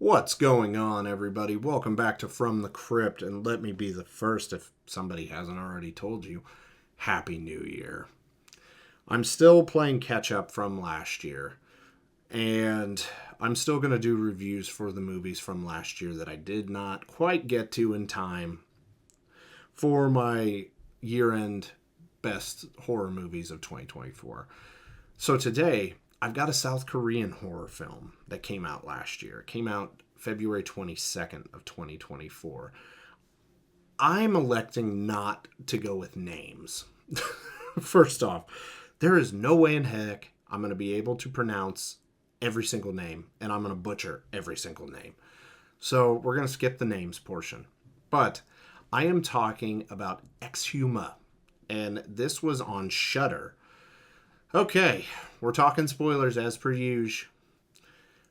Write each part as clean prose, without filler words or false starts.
What's going on, everybody? Welcome back to From the Crypt, and let me be the first, if somebody hasn't already told you, Happy New Year. I'm still playing catch up from last year, and I'm still going to do reviews for the movies from last year that I did not quite get to in time for my year-end best horror movies of 2024. So today, I've got a South Korean horror film that came out last year. It came out February 22nd of 2024. I'm electing not to go with names. First off, there is no way in heck I'm going to be able to pronounce every single name, and I'm going to butcher every single name. So we're going to skip the names portion. But I am talking about Exhuma, and this was on Shudder. Okay, we're talking spoilers as per usual.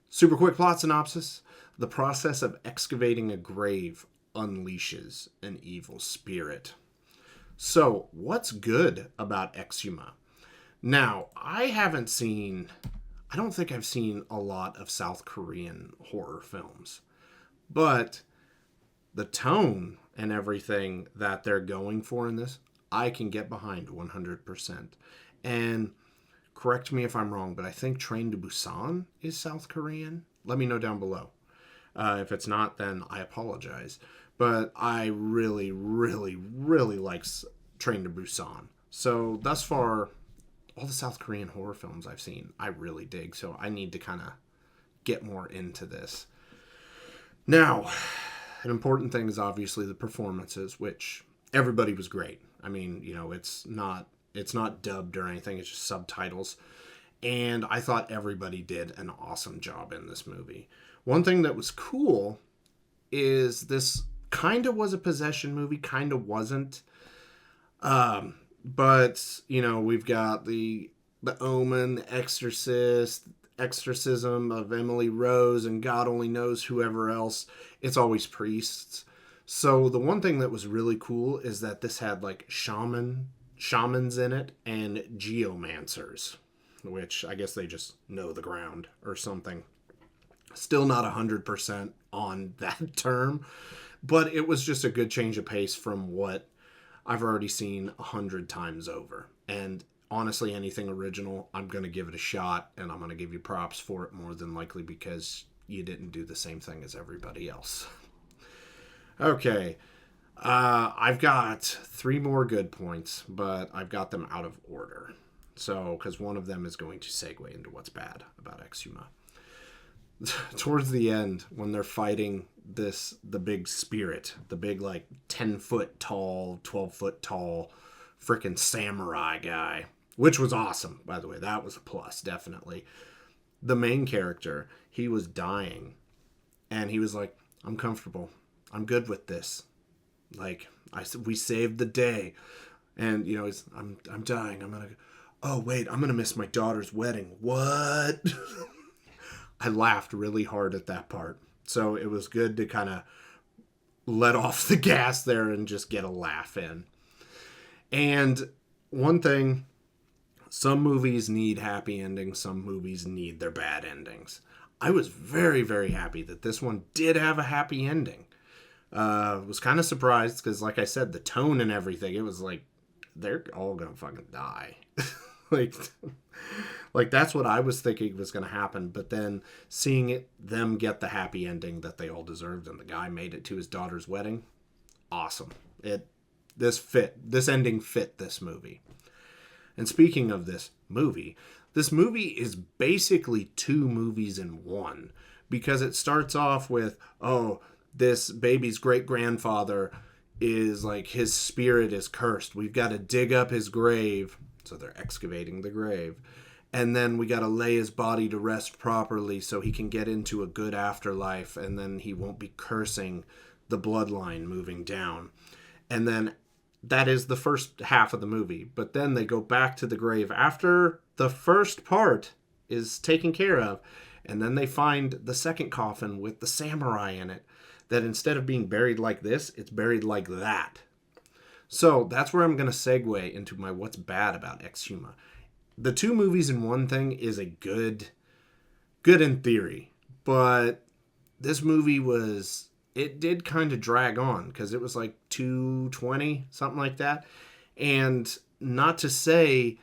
Super quick plot synopsis. The process of excavating a grave unleashes an evil spirit. So, what's good about Exhuma? Now, I don't think I've seen a lot of South Korean horror films. But the tone and everything that they're going for in this, I can get behind 100%. And correct me if I'm wrong, but I think Train to Busan is South Korean. Let me know down below. If it's not, then I apologize. But I really, really, really like Train to Busan. So thus far, all the South Korean horror films I've seen, I really dig. So I need to kind of get more into this. Now, an important thing is obviously the performances, which everybody was great. I mean, it's not dubbed or anything. It's just subtitles. And I thought everybody did an awesome job in this movie. One thing that was cool is this kind of was a possession movie, kind of wasn't. But, we've got the Omen, the Exorcist, Exorcism of Emily Rose, and God only knows whoever else. It's always priests. So the one thing that was really cool is that this had like shamans in it and geomancers, which I guess they just know the ground or something. Still not 100% on that term, but it was just a good change of pace from what I've already seen 100 times over. And honestly, anything original, I'm going to give it a shot, and I'm going to give you props for it more than likely because you didn't do the same thing as everybody else. Okay. I've got 3 more good points, but I've got them out of order. So, because one of them is going to segue into what's bad about Exhuma. Towards the end, when they're fighting the big spirit, the big 10-foot tall, 12-foot tall, freaking samurai guy, which was awesome, by the way. That was a plus, definitely. The main character, he was dying, and he was like, I'm comfortable. I'm good with this. We saved the day. And, I'm dying. I'm gonna miss my daughter's wedding. What? I laughed really hard at that part. So it was good to kind of let off the gas there and just get a laugh in. And one thing, some movies need happy endings. Some movies need their bad endings. I was very, very happy that this one did have a happy ending. Was kind of surprised because, like I said, the tone and everything, it was like, they're all gonna fucking die. like that's what I was thinking was gonna happen. But then seeing them get the happy ending that they all deserved, and the guy made it to his daughter's wedding, awesome. This ending fit this movie. And speaking of this movie is basically 2 movies in one, because it starts off with, this baby's great-grandfather is his spirit is cursed. We've got to dig up his grave. So they're excavating the grave. And then we got to lay his body to rest properly so he can get into a good afterlife, and then he won't be cursing the bloodline moving down. And then that is the first half of the movie. But then they go back to the grave after the first part is taken care of. And then they find the second coffin with the samurai in it, that instead of being buried like this, it's buried like that. So that's where I'm going to segue into my what's bad about Exhuma. The 2 movies in one thing is a good in theory, but this movie it did kind of drag on because it was like 220, something like that. And not to say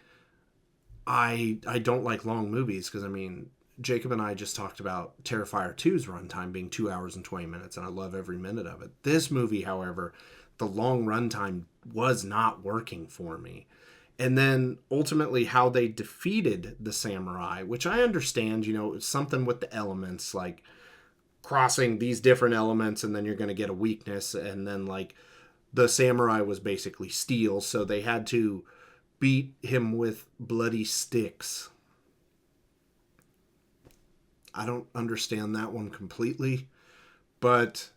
I don't like long movies, because I mean, Jacob and I just talked about Terrifier 2's runtime being 2 hours and 20 minutes, and I love every minute of it. This movie, however, the long runtime was not working for me. And then ultimately how they defeated the samurai, which I understand, it's something with the elements, like crossing these different elements and then you're going to get a weakness. And then like the samurai was basically steel, so they had to beat him with bloody sticks. I don't understand that one completely, but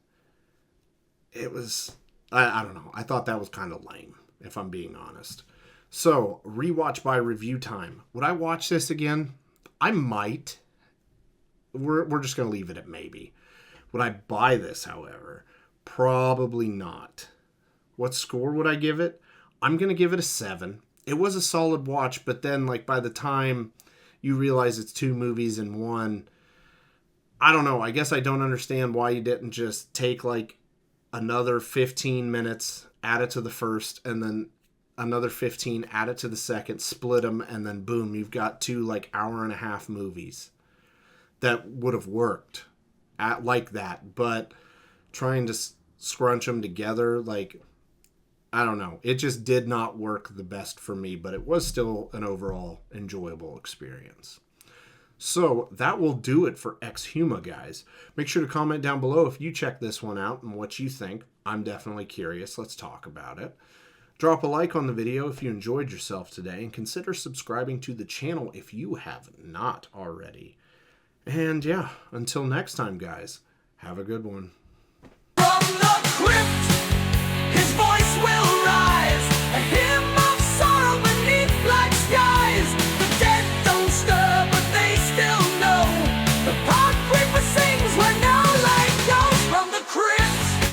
it was, I don't know. I thought that was kind of lame, if I'm being honest. So, rewatch by review time. Would I watch this again? I might. We're just going to leave it at maybe. Would I buy this, however? Probably not. What score would I give it? I'm going to give it a 7. It was a solid watch, but then like by the time you realize it's 2 movies in one, I don't know. I guess I don't understand why you didn't just take like another 15 minutes, add it to the first, and then another 15, add it to the second, split them, and then boom, you've got 2 like hour and a half movies that would have worked at like that. But trying to scrunch them together, like, I don't know. It just did not work the best for me, but it was still an overall enjoyable experience. So that will do it for Exhuma, guys. Make sure to comment down below if you check this one out and what you think. I'm definitely curious. Let's talk about it. Drop a like on the video if you enjoyed yourself today, and consider subscribing to the channel if you have not already. And yeah, until next time, guys, have a good one.